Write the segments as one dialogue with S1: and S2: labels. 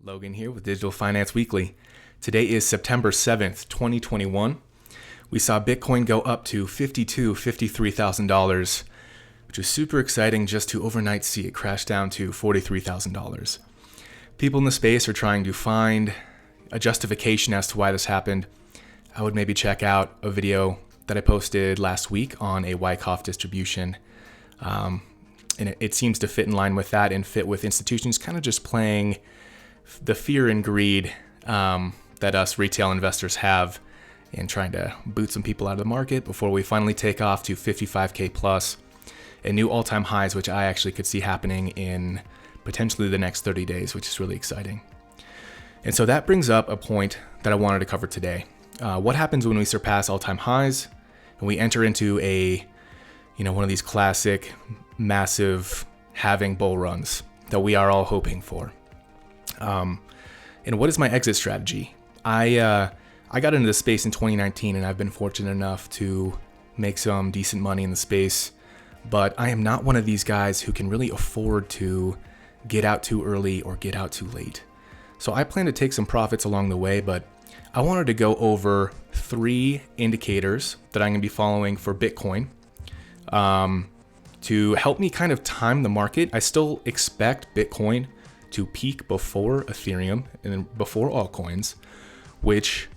S1: Logan here with Digital Finance Weekly. Today is September 7th, 2021. We saw Bitcoin go up to $53,000, which is super exciting just to overnight see it crash down to $43,000. People in the space are trying to find a justification as to why this happened. I would maybe check out a video that I posted last week on a Wyckoff distribution. And it seems to fit in line with that and fit with institutions kind of just playing the fear and greed that us retail investors have and trying to boot some people out of the market before we finally take off to 55K plus and new all-time highs, which I actually could see happening in potentially the next 30 days, which is really exciting. And so that brings up a point that I wanted to cover today. What happens when we surpass all-time highs and we enter into one of these classic massive halving bull runs that we are all hoping for? And what is my exit strategy? I got into the space in 2019 and I've been fortunate enough to make some decent money in the space, but I am not one of these guys who can really afford to get out too early or get out too late. So I plan to take some profits along the way, but I wanted to go over 3 indicators that I'm going to be following for Bitcoin to help me kind of time the market. I still expect Bitcoin to peak before Ethereum and before altcoins, which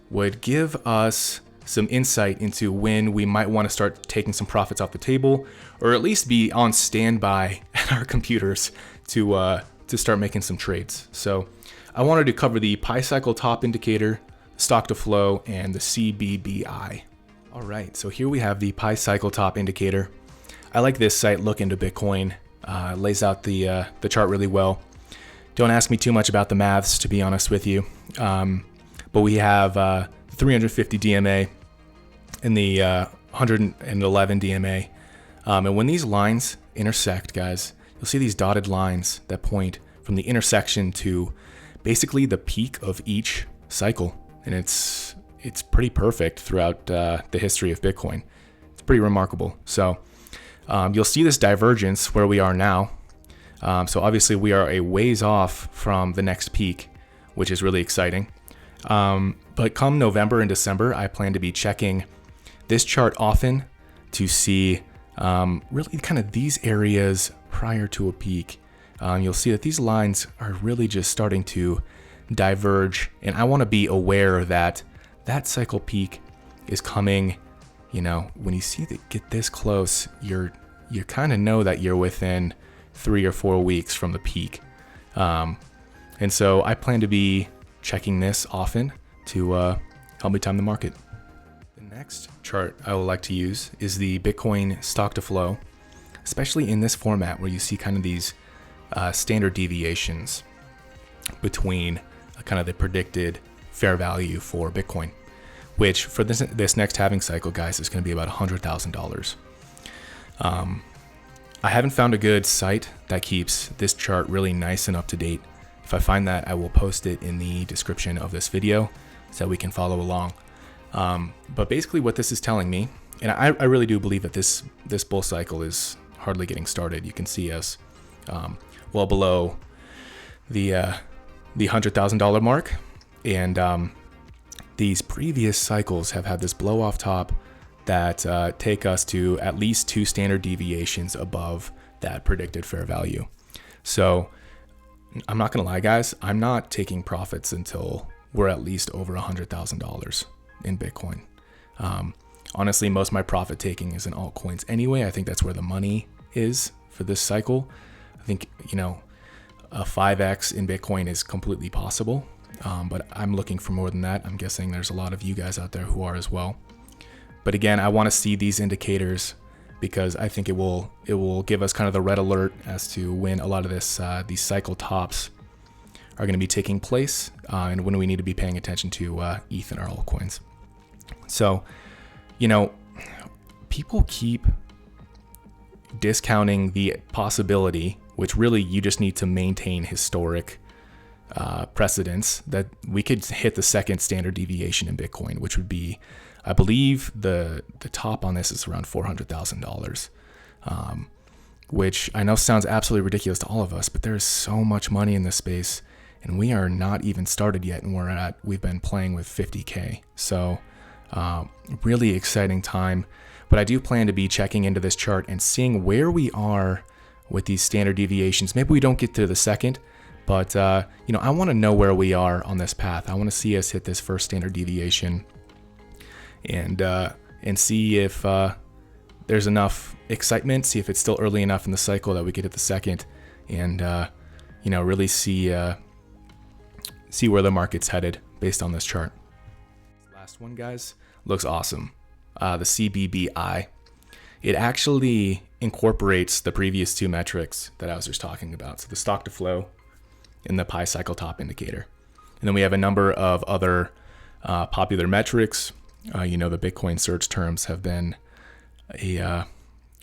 S1: would give us some insight into when we might want to start taking some profits off the table, or at least be on standby at our computers to start making some trades. So I wanted to cover the Pi Cycle top indicator, stock to flow, and the CBBI. All right, so here we have the Pi Cycle top indicator. I like this site, Look Into Bitcoin. Lays out the chart really well. Don't ask me too much about the maths, to be honest with you. But we have 350 DMA and the 111 DMA. And when these lines intersect, guys, you'll see these dotted lines that point from the intersection to basically the peak of each cycle. And it's pretty perfect throughout the history of Bitcoin. It's pretty remarkable. So you'll see this divergence where we are now. So obviously we are a ways off from the next peak, which is really exciting. But come November and December, I plan to be checking this chart often to see really kind of these areas prior to a peak. You'll see that these lines are really just starting to diverge, and I want to be aware that that cycle peak is coming. When you see that get this close, you kind of know that you're within 3 or 4 weeks from the peak. And so I plan to be checking this often to help me time the market. The next chart I would like to use is the Bitcoin stock to flow, especially in this format where you see kind of these standard deviations between kind of the predicted fair value for Bitcoin, which for this next halving cycle, guys, is going to be about $100,000. I haven't found a good site that keeps this chart really nice and up to date. If I find that, I will post it in the description of this video so we can follow along. But basically what this is telling me, and I really do believe that this bull cycle is hardly getting started. You can see us well below the $100,000 mark. And these previous cycles have had this blow off top that take us to at least 2 standard deviations above that predicted fair value. So I'm not gonna lie, guys, I'm not taking profits until we're at least over $100,000 in Bitcoin. Honestly, most of my profit taking is in altcoins anyway. I think that's where the money is for this cycle. I think, a 5x in Bitcoin is completely possible, but I'm looking for more than that. I'm guessing there's a lot of you guys out there who are as well. But again, I want to see these indicators because I think it will give us kind of the red alert as to when a lot of these cycle tops are going to be taking place and when we need to be paying attention to ETH and our altcoins. So, people keep discounting the possibility, which really you just need to maintain historic precedence, that we could hit the second standard deviation in Bitcoin, which would be, I believe the top on this is around $400,000, which I know sounds absolutely ridiculous to all of us, but there's so much money in this space and we are not even started yet, and we've been playing with 50K. So really exciting time. But I do plan to be checking into this chart and seeing where we are with these standard deviations. Maybe we don't get to the second, but I want to know where we are on this path. I want to see us hit this first standard deviation and see if there's enough excitement, see if it's still early enough in the cycle that we get at the second, and really see where the market's headed based on this chart. Last one, guys, looks awesome. The CBBI. It actually incorporates the previous two metrics that I was just talking about. So the stock to flow and the Pi cycle top indicator. And then we have a number of other popular metrics. The Bitcoin surge terms have been an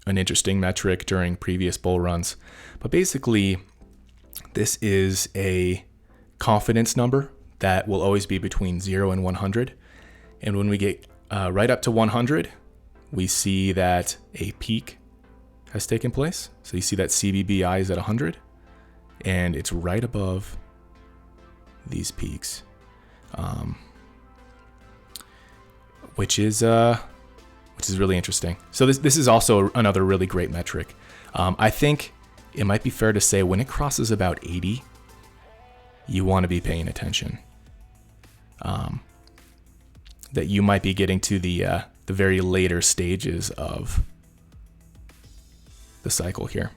S1: interesting metric during previous bull runs. But basically, this is a confidence number that will always be between 0 and 100. And when we get right up to 100, we see that a peak has taken place. So you see that CBBI is at 100, and it's right above these peaks, which is really interesting. So this is also another really great metric. I think it might be fair to say when it crosses about 80, you want to be paying attention. That you might be getting to the very later stages of the cycle here.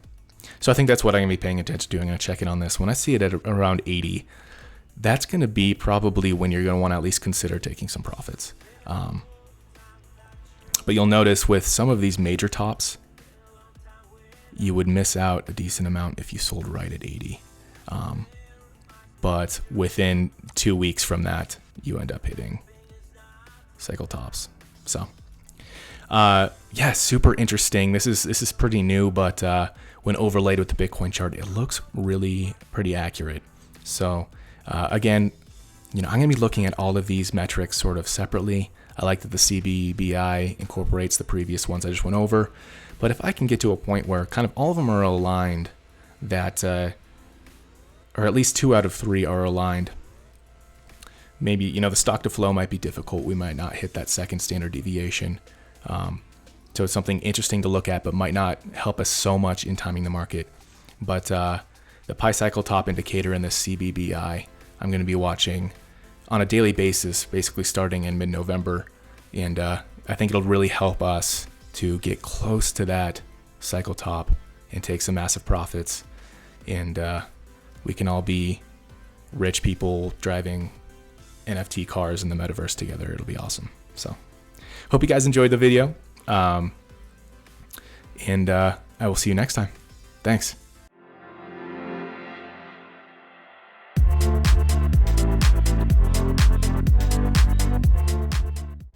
S1: So I think that's what I'm going to be paying attention to. I'm going to check in on this. When I see it at around 80, that's going to be probably when you're going to want to at least consider taking some profits. But you'll notice with some of these major tops, you would miss out a decent amount if you sold right at 80. But within 2 weeks from that, you end up hitting cycle tops. So super interesting. This is pretty new, but when overlaid with the Bitcoin chart, it looks really pretty accurate. So again, I'm going to be looking at all of these metrics sort of separately. I like that the CBBI incorporates the previous ones I just went over. But if I can get to a point where kind of all of them are aligned, that or at least 2 out of 3 are aligned, maybe, the stock to flow might be difficult. We might not hit that second standard deviation. So it's something interesting to look at, but might not help us so much in timing the market. But the Pi cycle top indicator and the CBBI, I'm going to be watching on a daily basis, basically starting in mid-November. And I think it'll really help us to get close to that cycle top and take some massive profits. And we can all be rich people driving NFT cars in the metaverse together. It'll be awesome. So hope you guys enjoyed the video. And I will see you next time. Thanks.